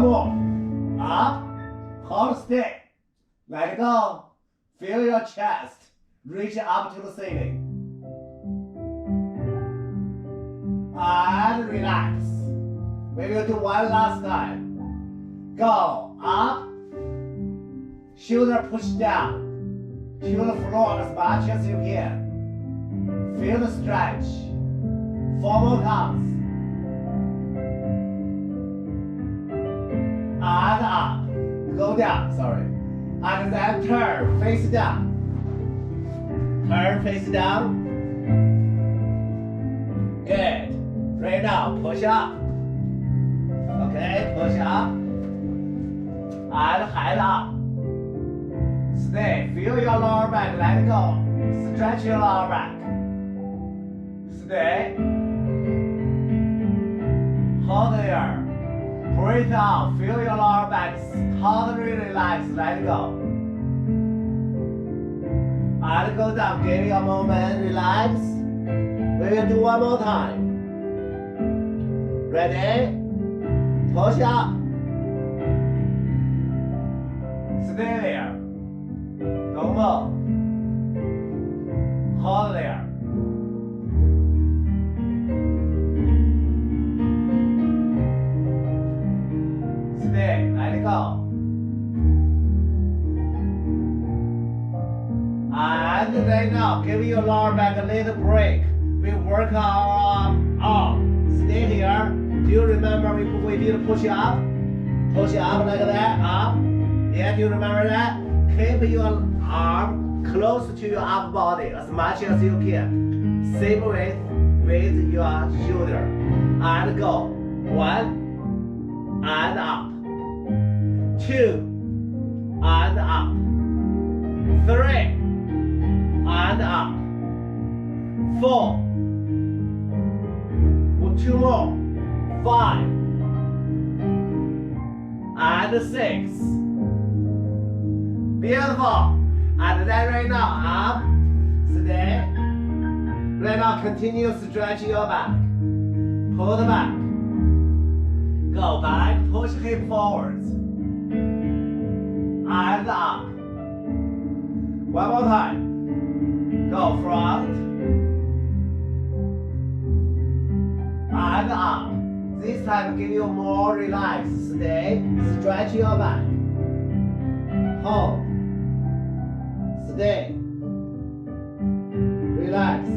more. Up. Hold still. Let it go. Feel your chest. Reach up to the ceiling. And relax. We will do one last time. Go up. Shoulder push down. To the floor as much as you can. Feel the stretch. 4 more counts. And up. Go down, sorry. And then turn, face down. Turn, face down. Good. Right now, push up. Okay, push up. And head up. Stay. Feel your lower back. Let it go. Stretch your lower back. Stay. Hold there. Breathe out. Feel your lower back. Totally relax. Let it go. And go down. Give you a moment. Relax. We will do one more time. Ready? Push up. Stay there. Don't move. Hold there. Stay. Let it go. And right now, give your lower back a little break. We work our arm. Stay here. Do you remember we did push up? Push up like that. Up. Yeah, do you remember that? Keep your arm close to your upper body as much as you can. Same with your shoulder. And go. 1. And up. 2. And up. 3. And up. 4. 2 more. 5. And 6. Beautiful. And then right now, up. Stay. Right now, continue stretching your back. Pull the back. Go back. Push hip forwards. And up. One more time. Go front. And up. This time give you more relax. Stay. Stretch your back. Hold. Stay. Relax.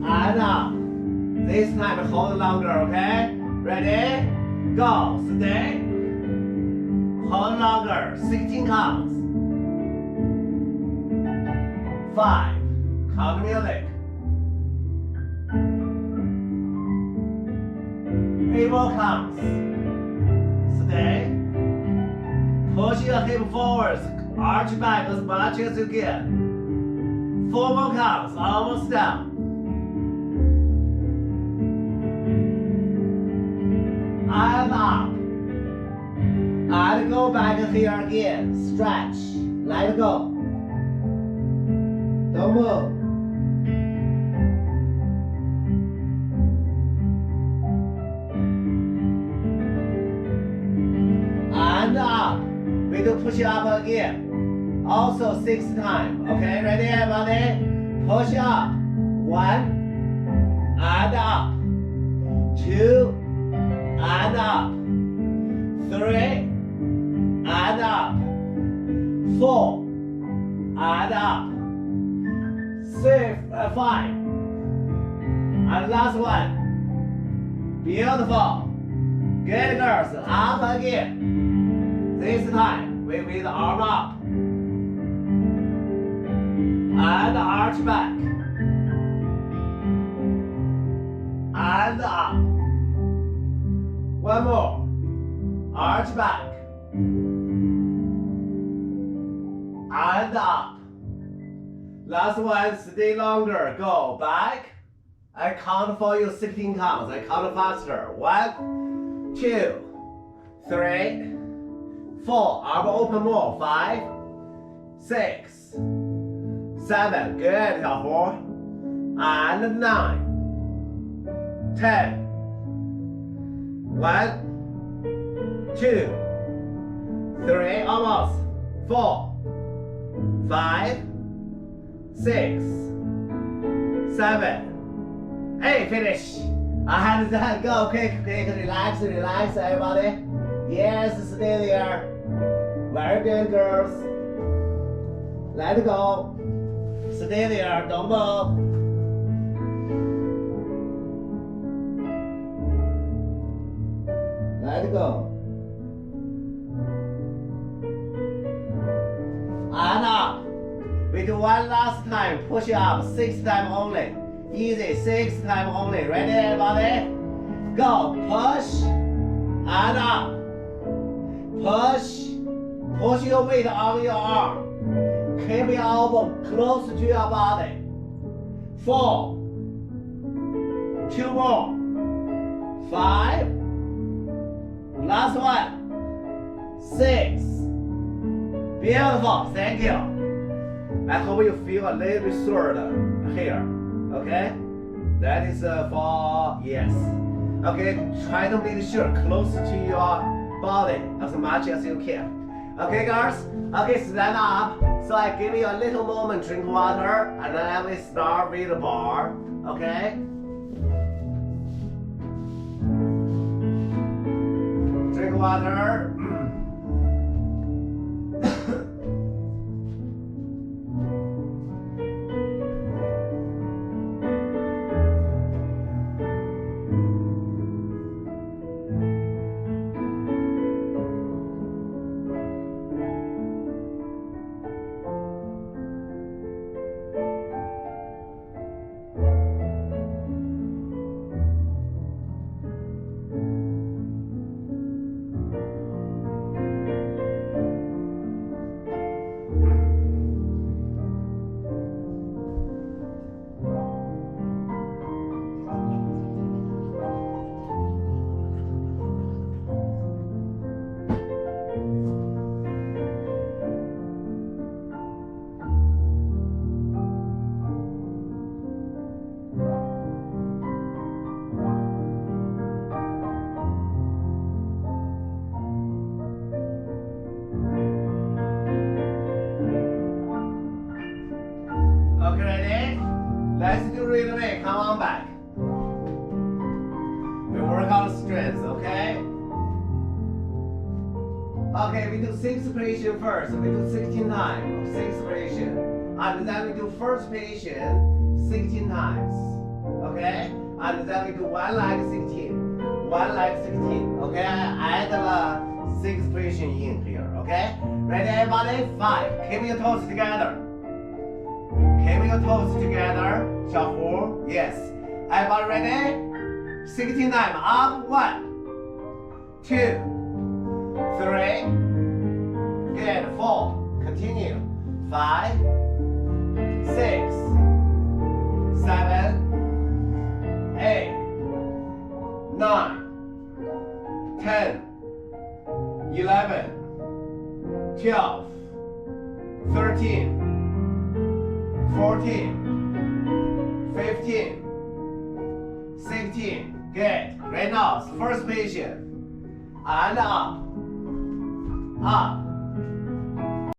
And up. This time hold longer, okay? Ready? Go. Stay. Hold longer. 16 counts. 5. Count music. 8 more counts. Stay. Push your hip forwards. Arch back as much as you can. 4 more counts. Almost down. And up. And go back here again. Stretch. Let it go. Don't move. And up. We do push up again. Also 6 times. Okay, ready everybody? Push up. 1. And up. 2. And up. 3. And up. 4. And up. 5. And last one. Beautiful. Good girls. Up again. This time we with arm up. And arch back. And up. One more. Arch back. And up. Last one, stay longer. Go back. I count for you 16 counts. I count faster. 1, 2, 3, 4. Arm open more. 5, 6, 7. Good, 小胡. And 9, 10. 1, 2, 3, almost. 4, 5, 6, 7, 8. Finish. Hands down. Go. Quick. Relax, everybody. Yes, stay there. Very good, girls. Let it go. Stay there. Don't move. Let it go. And up. We do one last time. Push up. 6 times only. Easy. 6 times only. Ready, everybody? Go. Push. And up. Push. Push your weight on your arm. Keep your elbow close to your body. 4. 2 more. 5. Last one. 6. Beautiful. Thank you. I hope you feel a little bit sore here. Okay? That is for yes. Okay, try to make sure close to your body as much as you can. Okay, girls? Okay, stand up. So I give you a little moment, drink water, and then I will start with the bar. Okay? Drink water. Let's do rhythm. Come on back. We work on strength, okay? Okay, we do 6 position first. We do 16 times. 6 position. And then we do first position 16 times. Okay? And then we do one leg 16. One leg 16. Okay? I add the 6 position in here. Okay? Ready, everybody? 5. Keep your toes together. Keep your toes together. Shuffle. Yes. Everybody ready? 16 times. Up. 1, 2, 3. Good. 4. Continue. 5, 6, 7, 8, 9, 10, 11, 12, 13, 14, 15, 16. Good. Right now, first position. And up. Up.